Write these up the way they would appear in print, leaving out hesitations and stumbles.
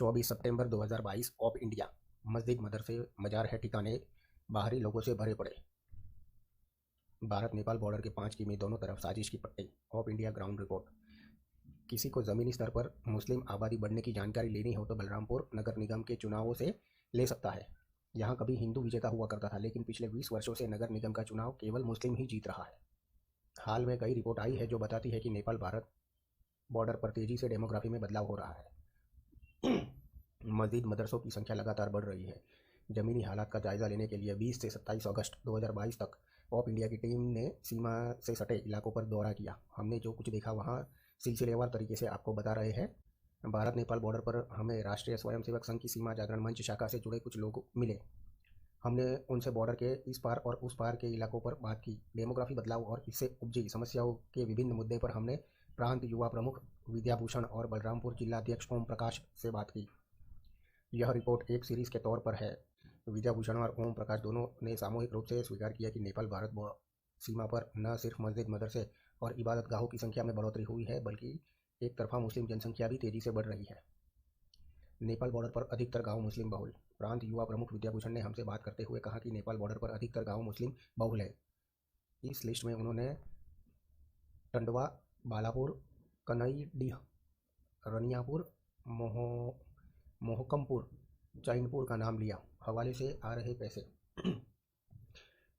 24 September 2022 of India. मस्जिद मदरसे मजार है ठिकाने बाहरी लोगों से भरे पड़े। भारत नेपाल बॉर्डर के 5 किमी दोनों तरफ साजिश की पट्टी। Of India ground report. किसी को ज़मीनी स्तर पर मुस्लिम आबादी बढ़ने की जानकारी लेनी हो तो बलरामपुर नगर निगम के चुनावों से ले सकता है। यहाँ कभी हिंदू विजेता हुआ करता था, लेकिन पिछले 20 वर्षों से नगर निगम का चुनाव केवल मुस्लिम ही जीत रहा है। हाल में कई रिपोर्ट आई है जो बताती है कि नेपाल भारत बॉर्डर पर तेज़ी से डेमोग्राफी में बदलाव हो रहा है। मस्जिद मदरसों की संख्या लगातार बढ़ रही है। ज़मीनी हालात का जायज़ा लेने के लिए 20 से 27 अगस्त 2022 तक ऑफ इंडिया की टीम ने सीमा से सटे इलाकों पर दौरा किया। हमने जो कुछ देखा वहाँ सिलसिलेवार तरीके से आपको बता रहे हैं। भारत नेपाल बॉर्डर पर हमें राष्ट्रीय स्वयंसेवक संघ की सीमा जागरण मंच शाखा से जुड़े कुछ लोग मिले। हमने उनसे बॉर्डर के इस पार और उस पार के इलाकों पर बात की। डेमोग्राफी बदलाव और इससे उपजी समस्याओं के विभिन्न मुद्दे पर हमने प्रांत युवा प्रमुख विद्याभूषण और बलरामपुर जिलाध्यक्ष ओम प्रकाश से बात की। यह रिपोर्ट एक सीरीज़ के तौर पर है। विद्याभूषण और ओम प्रकाश दोनों ने सामूहिक रूप से स्वीकार किया कि नेपाल भारत सीमा पर न सिर्फ मस्जिद मदरसे और इबादत गाहों की संख्या में बढ़ोतरी हुई है, बल्कि एक तरफा मुस्लिम जनसंख्या भी तेज़ी से बढ़ रही है। नेपाल बॉर्डर पर अधिकतर गांव मुस्लिम बहुल। प्रांत युवा प्रमुख विद्याभूषण ने हमसे बात करते हुए कहा कि नेपाल बॉर्डर पर अधिकतर गांव मुस्लिम बहुल है। इस लिस्ट में उन्होंने टंडवा, बालापुर, कनईडीह, रनियापुर, मोहकमपुर, चैनपुर का नाम लिया। हवाले से आ रहे पैसे।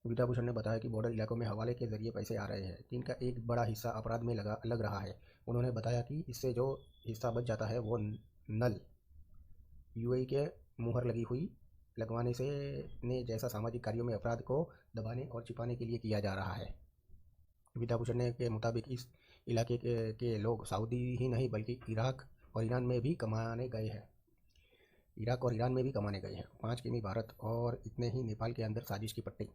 विद्याभूषण ने बताया कि बॉर्डर इलाकों में हवाले के जरिए पैसे आ रहे हैं, जिनका एक बड़ा हिस्सा अपराध में लग रहा है। उन्होंने बताया कि इससे जो हिस्सा बच जाता है वो नल यूएई के मुहर लगी हुई लगवाने से ने जैसा सामाजिक कार्यों में अपराध को दबाने और छिपाने के लिए किया जा रहा है। विद्याभूषण ने के मुताबिक इस इलाके के लोग सऊदी ही नहीं बल्कि इराक और ईरान में भी कमाने गए हैं। 5 किमी भारत और इतने ही नेपाल के अंदर साजिश की पट्टी।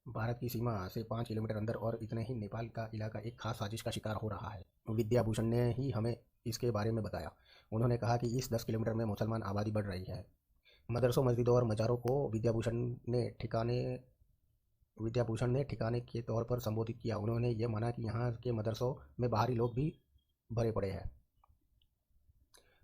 भारत की सीमा से 5 किलोमीटर अंदर और इतने ही नेपाल का इलाका एक खास साजिश का शिकार हो रहा है। विद्याभूषण ने ही हमें इसके बारे में बताया। उन्होंने कहा कि इस 10 किलोमीटर में मुसलमान आबादी बढ़ रही है। मदरसों, मस्जिदों और मज़ारों को विद्याभूषण ने ठिकाने के तौर पर संबोधित किया। उन्होंने ये माना कि यहाँ के मदरसों में बाहरी लोग भी भरे पड़े हैं।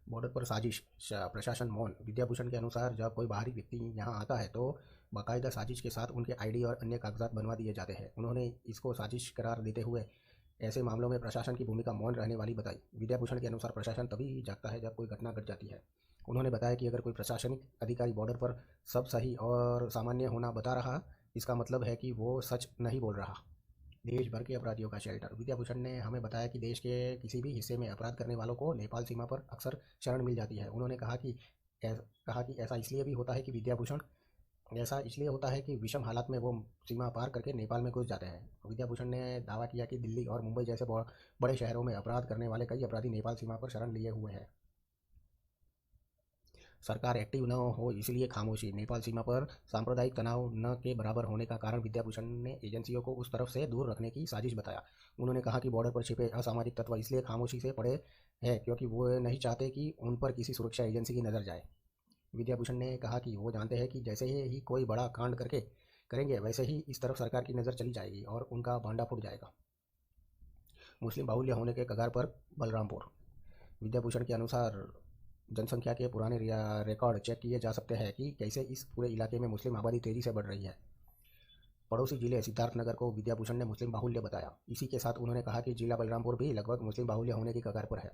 बॉर्डर पर साजिश, प्रशासन मौन। विद्याभूषण के अनुसार जब कोई बाहरी व्यक्ति यहाँ आता है तो बाकायदा साजिश के साथ उनके आईडी और अन्य कागजात बनवा दिए जाते हैं। उन्होंने इसको साजिश करार देते हुए ऐसे मामलों में प्रशासन की भूमिका मौन रहने वाली बताई। विद्याभूषण के अनुसार प्रशासन तभी जागता है जब कोई घटना घट जाती है। उन्होंने बताया कि अगर कोई प्रशासनिक अधिकारी बॉर्डर पर सब सही और सामान्य होना बता रहा, इसका मतलब है कि वो सच नहीं बोल रहा। देश भर के अपराधियों का शेल्टर। विद्याभूषण ने हमें बताया कि देश के किसी भी हिस्से में अपराध करने वालों को नेपाल सीमा पर अक्सर शरण मिल जाती है। उन्होंने कहा कि ऐसा इसलिए होता है कि विषम हालात में वो सीमा पार करके नेपाल में घुस जाते हैं। विद्याभूषण ने दावा किया कि दिल्ली और मुंबई जैसे बड़े शहरों में अपराध करने वाले कई अपराधी नेपाल सीमा पर शरण लिए हुए हैं। सरकार एक्टिव न हो इसलिए खामोशी। नेपाल सीमा पर सांप्रदायिक तनाव न के बराबर होने का कारण विद्याभूषण ने एजेंसियों को उस तरफ से दूर रखने की साजिश बताया। उन्होंने कहा कि बॉर्डर पर छिपे असामाजिक तत्व इसलिए खामोशी से पड़े हैं क्योंकि वो नहीं चाहते कि उन पर किसी सुरक्षा एजेंसी की नज़र जाए। विद्याभूषण ने कहा कि वो जानते हैं कि जैसे ही कोई बड़ा कांड करेंगे वैसे ही इस तरफ सरकार की नज़र चली जाएगी और उनका भांडा फूट जाएगा। मुस्लिम बाहुल्य होने के कगार पर बलरामपुर। विद्याभूषण के अनुसार जनसंख्या के पुराने रिकॉर्ड चेक किए जा सकते हैं कि कैसे इस पूरे इलाके में मुस्लिम आबादी तेज़ी से बढ़ रही है। पड़ोसी जिले सिद्धार्थनगर को विद्याभूषण ने मुस्लिम बाहुल्य बताया। इसी के साथ उन्होंने कहा कि जिला बलरामपुर भी लगभग मुस्लिम बाहुल्य होने की कगार पर है।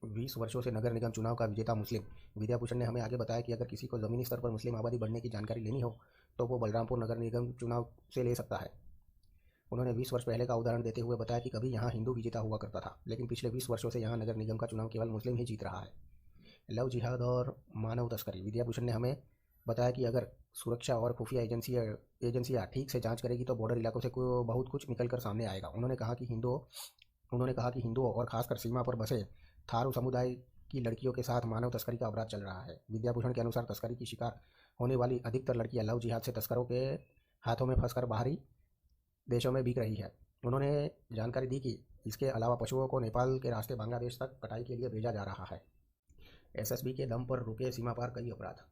20 वर्षों से नगर निगम चुनाव का विजेता मुस्लिम। विद्याभूषण ने हमें आगे बताया कि अगर किसी को ज़मीनी स्तर पर मुस्लिम आबादी बढ़ने की जानकारी लेनी हो तो वो बलरामपुर नगर निगम चुनाव से ले सकता है। उन्होंने 20 वर्ष पहले का उदाहरण देते हुए बताया कि कभी यहाँ हिंदू विजेता हुआ करता था, लेकिन पिछले 20 वर्षों से यहाँ नगर निगम का चुनाव केवल मुस्लिम ही जीत रहा है। लव जिहाद और मानव तस्करी। विद्याभूषण ने हमें बताया कि अगर सुरक्षा और खुफिया एजेंसियाँ ठीक से जांच करेगी तो बॉर्डर इलाकों से बहुत कुछ निकल कर सामने आएगा। उन्होंने कहा कि हिंदुओं और खासकर सीमा पर बसे थारू समुदाय की लड़कियों के साथ मानव तस्करी का अपराध चल रहा है। विद्याभूषण के अनुसार तस्करी की शिकार होने वाली अधिकतर लड़कियां लव जिहाद से तस्करों के हाथों में फंसकर बाहरी देशों में बिक रही है। उन्होंने जानकारी दी कि इसके अलावा पशुओं को नेपाल के रास्ते बांग्लादेश तक कटाई के लिए भेजा जा रहा है। एसएसबी के दम पर रुके सीमा पार कई अपराध।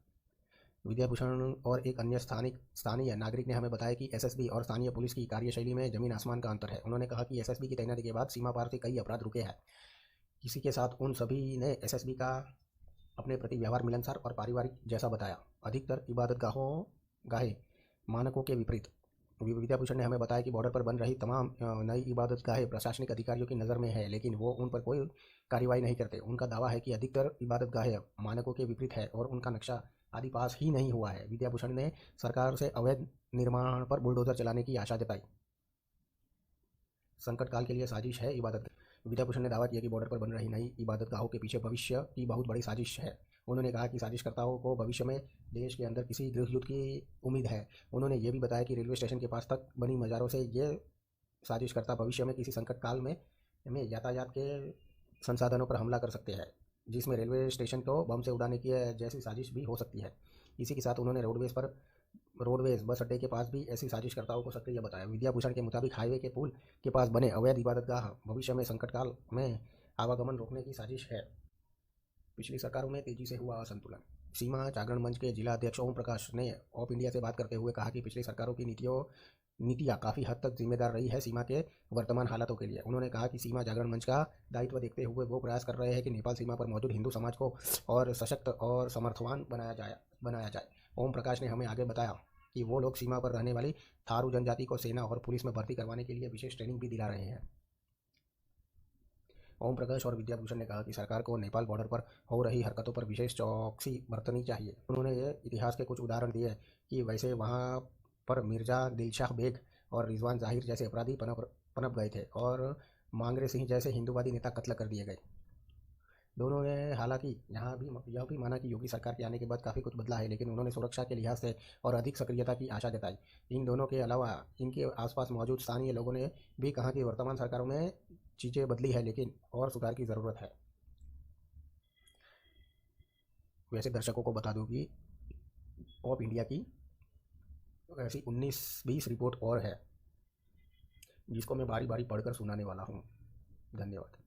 विद्याभूषण और एक अन्य स्थानीय नागरिक ने हमें बताया कि एसएसबी और स्थानीय पुलिस की कार्यशैली में जमीन आसमान का अंतर है। उन्होंने कहा कि एसएसबी की तैनाती के बाद सीमा पार से कई अपराध रुके हैं। इसी के साथ उन सभी ने एसएसबी का अपने प्रति व्यवहार मिलनसार और पारिवारिक जैसा बताया। अधिकतर गाहें मानकों के विपरीत। विद्याभूषण ने हमें बताया कि बॉर्डर पर बन रही तमाम नई इबादतगाहें प्रशासनिक अधिकारियों की नज़र में है, लेकिन वो उन पर कोई कार्रवाई नहीं करते। उनका दावा है कि अधिकतर इबादतगाहें मानकों के विपरीत है और उनका नक्शा आदि पास ही नहीं हुआ है। विद्याभूषण ने सरकार से अवैध निर्माण पर बुलडोजर चलाने की आशा जताई। संकट काल के लिए साजिश है इबादत। विद्याभूषण ने दावा किया कि बॉर्डर पर बन रही नई इबादतगाहों के पीछे भविष्य की बहुत बड़ी साजिश है। उन्होंने कहा कि साजिशकर्ताओं को भविष्य में देश के अंदर किसी गृह युद्ध की उम्मीद है। उन्होंने ये भी बताया कि रेलवे स्टेशन के पास तक बनी मज़ारों से ये साजिशकर्ता भविष्य में किसी संकट काल में यातायात के संसाधनों पर हमला कर सकते हैं, जिसमें रेलवे स्टेशन को बम से उड़ाने की जैसी साजिश भी हो सकती है। इसी के साथ उन्होंने रोडवेज बस अड्डे के पास भी ऐसी साजिशकर्ताओं को सक्रिय बताया। विद्याभूषण के मुताबिक हाईवे के पुल के पास बने अवैध इबादतगाह भविष्य में संकट काल में आवागमन रोकने की साजिश है। पिछली सरकारों में तेजी से हुआ असंतुलन। सीमा जागरण मंच के जिला अध्यक्ष ओम प्रकाश ने ऑफ इंडिया से बात करते हुए कहा कि पिछली सरकारों की नीतियाँ काफ़ी हद तक जिम्मेदार रही है सीमा के वर्तमान हालातों के लिए। उन्होंने कहा कि सीमा जागरण मंच का दायित्व देखते हुए वो प्रयास कर रहे हैं कि नेपाल सीमा पर मौजूद हिंदू समाज को और सशक्त और समर्थवान बनाया जाए। ओम प्रकाश ने हमें आगे बताया कि वो लोग सीमा पर रहने वाली थारू जनजाति को सेना और पुलिस में भर्ती करवाने के लिए विशेष ट्रेनिंग भी दिला रहे हैं। ओम प्रकाश और विद्याभूषण ने कहा कि सरकार को नेपाल बॉर्डर पर हो रही हरकतों पर विशेष चौकसी बरतनी चाहिए। उन्होंने ये इतिहास के कुछ उदाहरण दिए कि वैसे वहाँ पर मिर्जा दिलशाह बेग और रिजवान जाहिर जैसे अपराधी पनप गए थे और मांगरे सिंह जैसे हिंदूवादी नेता कत्ल कर दिए गए। दोनों ने हालांकि यहाँ भी यह भी माना कि योगी सरकार के आने के बाद काफ़ी कुछ बदला है, लेकिन उन्होंने सुरक्षा के लिहाज से और अधिक सक्रियता की आशा जताई। इन दोनों के अलावा इनके आसपास मौजूद स्थानीय लोगों ने भी कहा कि वर्तमान सरकारों में चीज़ें बदली है, लेकिन और सुधार की ज़रूरत है। वैसे दर्शकों को बता दूं कि ऑफ इंडिया की ऐसी 19-20 रिपोर्ट और है, जिसको मैं बारी बारी पढ़कर सुनाने वाला हूँ। धन्यवाद।